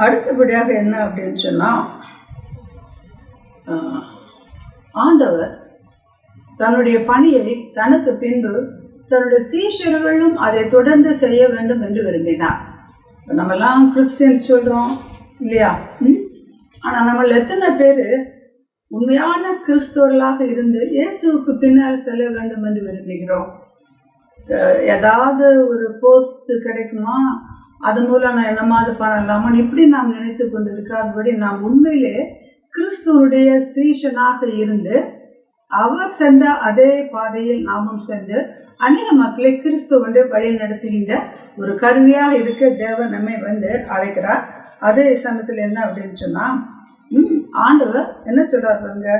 அடுத்தபடியாக என்ன அப்படின்னு சொன்னால், ஆண்டவர் தன்னுடைய பணியை தனக்கு பின்பு தன்னுடைய சீஷர்களும் அதை தொடர்ந்து செய்ய வேண்டும் என்று விரும்பினார். நம்மெல்லாம் கிறிஸ்டியன்ஸ் சொல்கிறோம் இல்லையா? ஆனால் நம்மள எத்தனை பேர் உண்மையான கிறிஸ்தவர்களாக இருந்து இயேசுவுக்கு பின்னால் செல்ல வேண்டும் என்று விரும்புகிறோம்? ஏதாவது ஒரு போஸ்ட் கிடைக்குமா, அது மூலம் நான் என்னமாவது பண்ணலாமா இப்படி நாம் நினைத்து கொண்டு இருக்காதபடி நாம் உண்மையிலே கிறிஸ்துவனுடைய சீஷனாக இருந்து அவர் சென்ற அதே பாதையில் நாமும் சென்று அநேக மக்களை கிறிஸ்துவனுடைய வழி நடத்துகின்ற ஒரு கருவியாக இருக்க தேவன் நம்மை அழைக்கிறார். அதே சமயத்தில் என்ன அப்படின்னு சொன்னால், ஆண்டவர் என்ன சொல்றார் பாருங்க,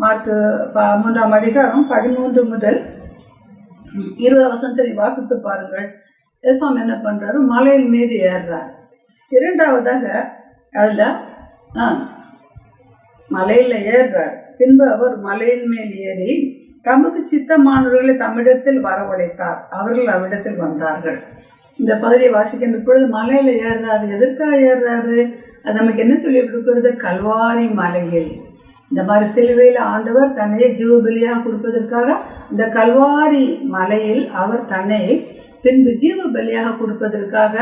மார்க்கு 3ஆம் அதிகாரம் 13 முதல் 20 வசனத்தை வாசித்து பாருங்கள். இயேசுவாமி என்ன பண்றாரு, மலையின் மீது ஏறுறார். இரண்டாவதாக அதில் மலையில் ஏறுறார். பின்பு அவர் மலையின் மேல் ஏறி தமக்கு சித்தமானவர்களை தம்மிடத்தில் வரவழைத்தார். அவர்கள் அவ்விடத்தில் வந்தார்கள். இந்த பகுதியை வாசிக்கின்ற பொழுது மலையில் ஏறுறாரு. எதற்காக ஏறுறாரு? அது நமக்கு என்ன சொல்லி கொடுக்கிறது? கல்வாரி மலையில் இந்த மாதிரி சிலுவையில் ஆண்டவர் தன்னையே ஜீவபலியாக கொடுப்பதற்காக இந்த கல்வாரி மலையில் அவர் தன்னை பின்பு ஜீவபலியாக கொடுப்பதற்காக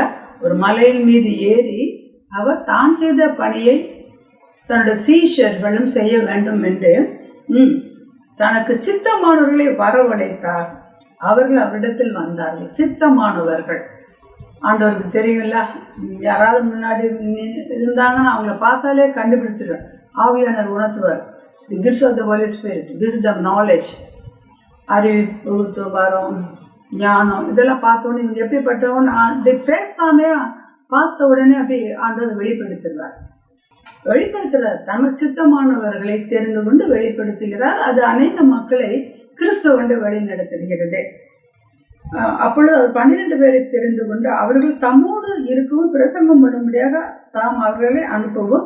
ஒரு மலையின் மீது ஏறி அவர் தான் செய்த பணியை தன்னுடைய சீஷர்களும் செய்ய வேண்டும் என்று தனக்கு சித்தமானவர்களை வரவழைத்தார். அவர்கள் அவரிடத்தில் வந்தார்கள். சித்தமானவர்கள் ஆண்டவருக்கு தெரியும்ல, யாராவது முன்னாடி இருந்தாங்கன்னா அவங்கள பார்த்தாலே கண்டுபிடிச்சிடுவார். ஆவியானவர் உணர்த்துவார். The gifts of the holy spirit, wisdom, knowledge, அறிவிப்பு, வரம், ஞானம், இதெல்லாம் பார்த்தோன்னே இவங்க எப்படிப்பட்டவங்க அப்படி பேசாமே பார்த்த உடனே அப்படி ஆண்டவர் வெளிப்படுத்துகிறார். தனக்கு சித்தமானவர்களை தெரிந்து கொண்டு வெளிப்படுத்துகிறார். அது அநேக மக்களை கிறிஸ்துவ வழி நடத்துகிறது. அப்பொழுது அவர் 12 பேரை தெரிந்து கொண்டு அவர்கள் தம்மோடு இருக்கவும் பிரசங்கம் பண்ணும்படியாக தாம் அவர்களை அனுப்பவும்.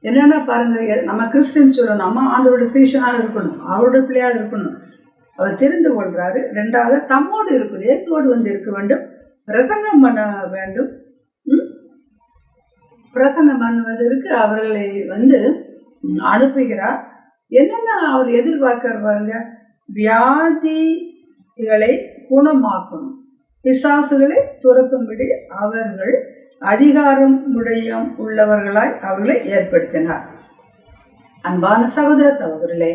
என்னென்னா பாருங்க, நம்ம கிறிஸ்டியன்ஸ் சொல்லணும், நம்ம ஆண்டவருடைய சீஷனாக இருக்கணும், அவருடைய பிள்ளையாக இருக்கணும். அவர் தெரிந்து கொள்கிறாரு. ரெண்டாவது தம்மோடு இருக்கணும், இயேசுவோடு இருக்க வேண்டும், பிரசங்கம் பண்ண வேண்டும். பிரசங்கம் பண்ணுவதற்கு அவர்களை அனுப்புகிறார். என்னென்ன அவர் எதிர்பார்க்கிறவங்க? வியாதிகளை குணமாக்கணும், பிசாசுகளை துரத்தும்படி அவர்கள் அதிகாரம் உள்ளவர்களாய் அவர்களை ஏற்படுத்தினார். அன்பான சகோதர சகோதரர்களே,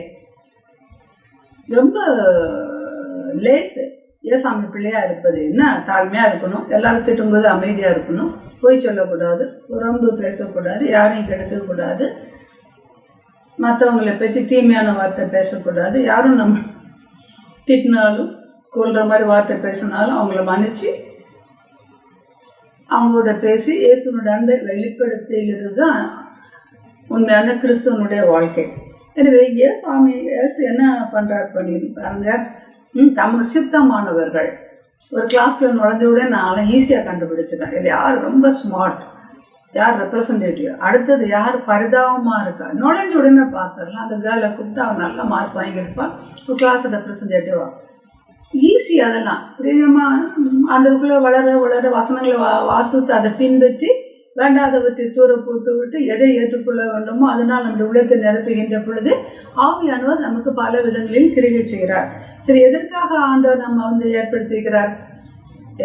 ரொம்ப லேசு ஏசாமி பிள்ளையா இருப்பது என்ன? தாழ்மையாக இருக்கணும், எல்லாரும் திட்டும்போது அமைதியாக இருக்கணும், பொய் சொல்லக்கூடாது, புறம்பு பேசக்கூடாது, யாரையும் கெடுக்கக்கூடாது, மற்றவங்களை பற்றி தீமையான வார்த்தை பேசக்கூடாது, யாரும் நம்ம திட்டினாலும் கொள்கிற மாதிரி வார்த்தை பேசினாலும் அவங்கள மன்னிச்சு அவங்களோட பேசி இயேசுனுடைய அன்பை வெளிப்படுத்துகிறது தான் உண்மையான கிறிஸ்துவனுடைய வாழ்க்கை. எனவே இயேசு என்ன பண்ணுறாரு பாருங்க, தமக்கு சித்தமானவர்கள். ஒரு கிளாஸ்ல நுழைஞ்சவுடனே நான் ஈஸியாக கண்டுபிடிச்சிட்டேன் இது யார் ரொம்ப ஸ்மார்ட், யார் ரெப்ரசன்டேட்டிவ், அடுத்தது யார் பரிதாபமாக இருக்கா. நுழைஞ்ச உடனே பார்த்துடலாம். அந்த கேர்ளை கூப்பிட்டு அவன் நல்ல மார்க் வாங்கியிருப்பான், ஒரு கிளாஸ் ரெப்ரசன்டேட்டிவா. ஈஸி. அதெல்லாம் பிரியமாக ஆண்டவருக்குள்ளே வளர வசனங்களை வாசித்து அதை பின்பற்றி வேண்டாதவற்றை தூர போட்டு விட்டு எதை ஏற்றுக்கொள்ள வேண்டுமோ அதனால் நம்முடைய உள்ளத்தை நிரப்புகின்ற பொழுது ஆவியானவர் நமக்கு பல விதங்களில் கிரியை செய்கிறார். சரி, எதற்காக ஆண்டவர் நம்ம ஏற்படுத்திக்கிறார்?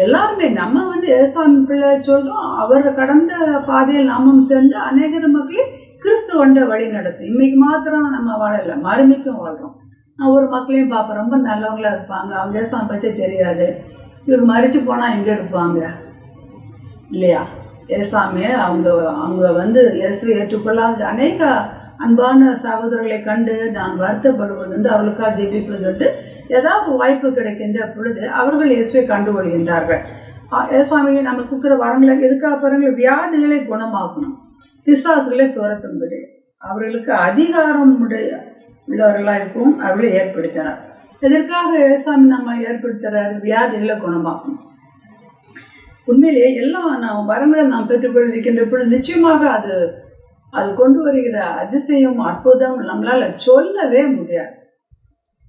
எல்லாருமே நம்ம ஏசாமி பிள்ளை சொல்கிறோம், அவர் கடந்த பாதையில் நாமும் சேர்ந்து அநேக மக்களை கிறிஸ்துவண்ட வழி நடத்தும். இன்னைக்கு மாத்திரம் நம்ம வாழலை, மறுமைக்கும் வாழ்கிறோம். நான் ஒரு மக்களையும் பார்ப்பேன், ரொம்ப நல்லவங்களா இருப்பாங்க, அவங்க ஏசாமி பற்றி தெரியாது, இவங்க மறித்து போனால் எங்கே இருப்பாங்க இல்லையா? ஏசாமி அவங்க இயேசுவை ஏற்றுக்கொள்ளாத அநேக அன்பான சகோதரர்களை கண்டு நான் வருத்தப்படுவது அவளுக்காக ஜெபிப்பது ஏதாவது வாய்ப்பு கிடைக்கின்ற பொழுது அவர்கள் இயேசுவை கண்டுகொள்கின்றார்கள். இயேசுவாமியை நம்ம கொடுக்குற வரங்களை எதுக்காக பாருங்கள், வியாதிகளை குணமாக்கணும், பிசாசுகளை துரத்தும்படி அவர்களுக்கு அதிகாரம் உள்ளவர்களாக இருக்கும் அவர்களை ஏற்படுத்தினார். எதற்காக இயேசுவாமி நம்ம ஏற்படுத்துகிறார்? வியாதிகளை குணமாக்கணும். உண்மையிலேயே எல்லாம் நாம் வரங்களை நாம் பெற்றுக்கொண்டிருக்கின்ற பொழுது நிச்சயமாக அது கொண்டு வருகிற அதிசயம் அற்புதம் நம்மளால் சொல்லவே முடியாது.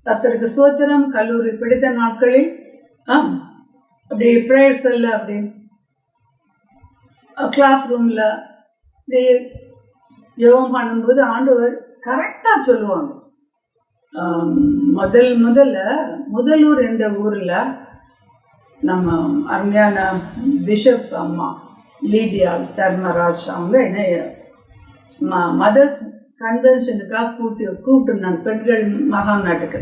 கர்த்தருக்கு ஸ்தோத்திரம். கல்லூரி படித்த நாட்களில் அப்படி ப்ரேயர் செல்ல அப்படி கிளாஸ் ரூமில் நீ ஜெபம் பண்ணும்போது ஆண்டவர் கரெக்டாக சொல்லுவாங்க. முதலூர் என்ற ஊரில் நம்ம அருமையான பிஷப் அம்மா லீஜியால் தர்மராஜ் அவங்க என்ன மதர்ஸ் கன்வென்ஷனுக்காக கூப்பிட்டுருந்தாங்க, பெண்கள் மகாநாட்டுக்கு.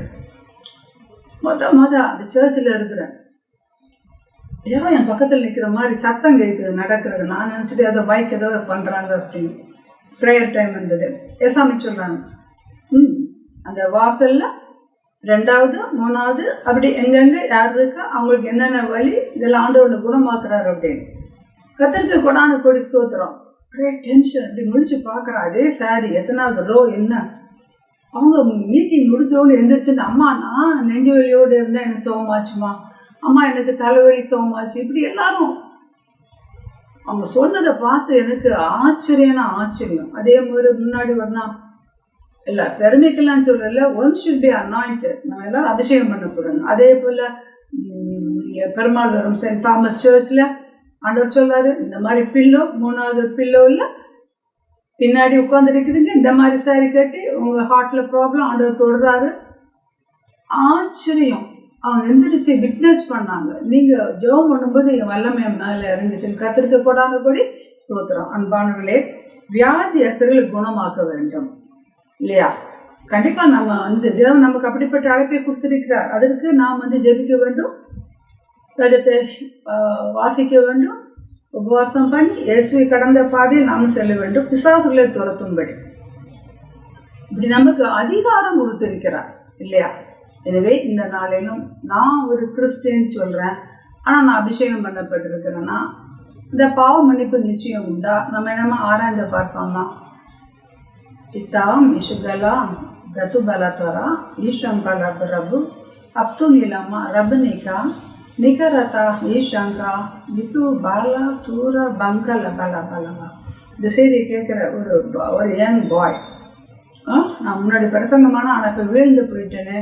அந்த சர்ச்சில் இருக்கிறேன், ஏதோ என் பக்கத்தில் நிற்கிற மாதிரி சத்தம் கேட்குது நடக்கிறது. நான் நினச்சிட்டு ஏதோ பைக் ஏதோ பண்ணுறாங்க அப்படின்னு. ப்ரேயர் டைம் இருந்தது. ஏசாமி சொல்கிறாங்க, அந்த வாசலில் 2வது 3வது அப்படி எங்கெங்கே யார் இருக்கா அவங்களுக்கு என்னென்ன வழி இதெல்லாம் ஆண்டவனை குணமாக்குறாரு அப்படின்னு. கத்திரிக்க கொடான கொடி ஸ்தோத்திரம். அப்படியே டென்ஷன் அப்படி முடிச்சு பார்க்குறா. அதே சாரி எத்தனாவது ரோ என்ன. அவங்க மீட்டிங் முடிஞ்சோன்னு எந்திரிச்சுன்னு, அம்மா நான் நெஞ்சு வலியோடு இருந்தேன், எனக்கு சுகமாச்சுமா, அம்மா எனக்கு தலைவலி சுகமாச்சு, இப்படி எல்லாரும் அவங்க சொன்னதை பார்த்து எனக்கு ஆச்சரியம். அதே மாதிரி முன்னாடி வரணும் இல்லை, பெருமைக்கெல்லாம் சொல்லல, ஒன் ஷுட் பி அனாயிண்டட், நம்ம எல்லாரும் அபிஷேகம் பண்ணக்கூடாது. அதே போல் பெருமாள் வரும் சென்ட் தாமஸ் சர்ச்சில் ஆண்டவர் சொல்றாரு, இந்த மாதிரி பில்லோ 3வது பில்லோவில் பின்னாடி உட்காந்துருக்குதுங்க, இந்த மாதிரி சாரி கட்டி உங்கள் ஹார்ட்டில் ப்ராப்ளம் ஆண்டவர் தொடுறாரு. ஆச்சரியம். அவங்க எந்திரிச்சு விட்னஸ் பண்ணாங்க. நீங்கள் ஜெபம் பண்ணும்போது என் வல்லமை மேலே இறங்குச்சுன்னு. கத்திரிக்க கொடாங்க கொடி ஸ்தோத்திரம். அன்பானவர்களே, வியாதியஸ்தர்களை குணமாக்க வேண்டும் இல்லையா? கண்டிப்பாக நம்ம தேவன் நமக்கு அப்படிப்பட்ட அழைப்பை கொடுத்திருக்கிறார். அதற்கு நாம் ஜெபிக்க வேண்டும், வேதத்தை வாசிக்க வேண்டும், உபவாசம் பண்ணி இயேசுவை கடந்த பாதையில் நாம் செல்ல வேண்டும், பிசாசுகளை துரத்தும்படி. இப்படி நமக்கு அதிகாரம் கொடுத்திருக்கிறார் இல்லையா? எனவே இந்த நாளிலும் நான் ஒரு கிறிஸ்டியன் சொல்கிறேன், ஆனால் நான் அபிஷேகம் பண்ணப்பட்டிருக்கிறேன்னா இந்த பாவ மன்னிப்பு நிச்சயம் உண்டா? நம்ம என்னமா ஆராய்ந்து பார்ப்போம்னா, இத்தாம் இசுகலா கத்துபலா தோரா ஈஷங்கலா பிரபு அப்து நிலமா ரபனிகா நிகரதா ஈஷங்கா இது பாலா தூர பங்கல பல பலவா. இந்த செய்தியை கேட்குற ஒரு யங் பாய், நான் முன்னாடி பிரசங்கமான ஆனால் இப்போ வீழ்ந்து போயிட்டேனே,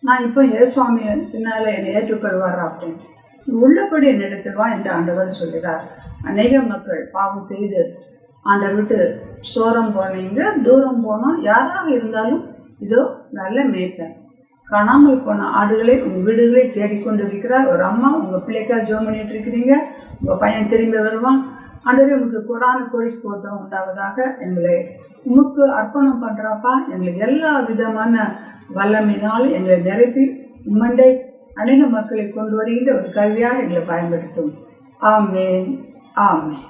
நான் இப்போ ஏசுவாமியை பின்னால் என்னை ஏற்றுக்கொள்வாரா அப்படின்னு. உள்ளபடி என்னிடத்தில் வா என்று ஆண்டவர் சொல்கிறார். அநேக மக்கள் பாவம் செய்து ஆண்டவர் விட்டு சோரம் போனீங்க, தூரம் போனோம். யாராக இருந்தாலும் இதோ நல்ல மேய்ப்பன், காணாமல் போன ஆடுகளை உங்கள் வீடுகளை தேடிக்கொண்டிருக்கிறார். ஒரு அம்மா உங்கள் பிள்ளைக்காக ஜோம் பண்ணிட்டு இருக்கிறீங்க, உங்கள் பையன் திரும்பி வருவான். ஆண்டவரே உங்களுக்கு கொடான கொடி ஸ்தோத்திரம் உண்டாவதாக. எங்களை உமக்கு அர்ப்பணம் பண்ணுறாப்பா. எங்களுக்கு எல்லா விதமான வல்லமையினால் எங்களை நிரப்பி உம்மண்டை அநேக மக்களை கொண்டு வருகின்ற ஒரு கல்வியாக எங்களை பயன்படுத்தும். ஆமேன், ஆமேன்.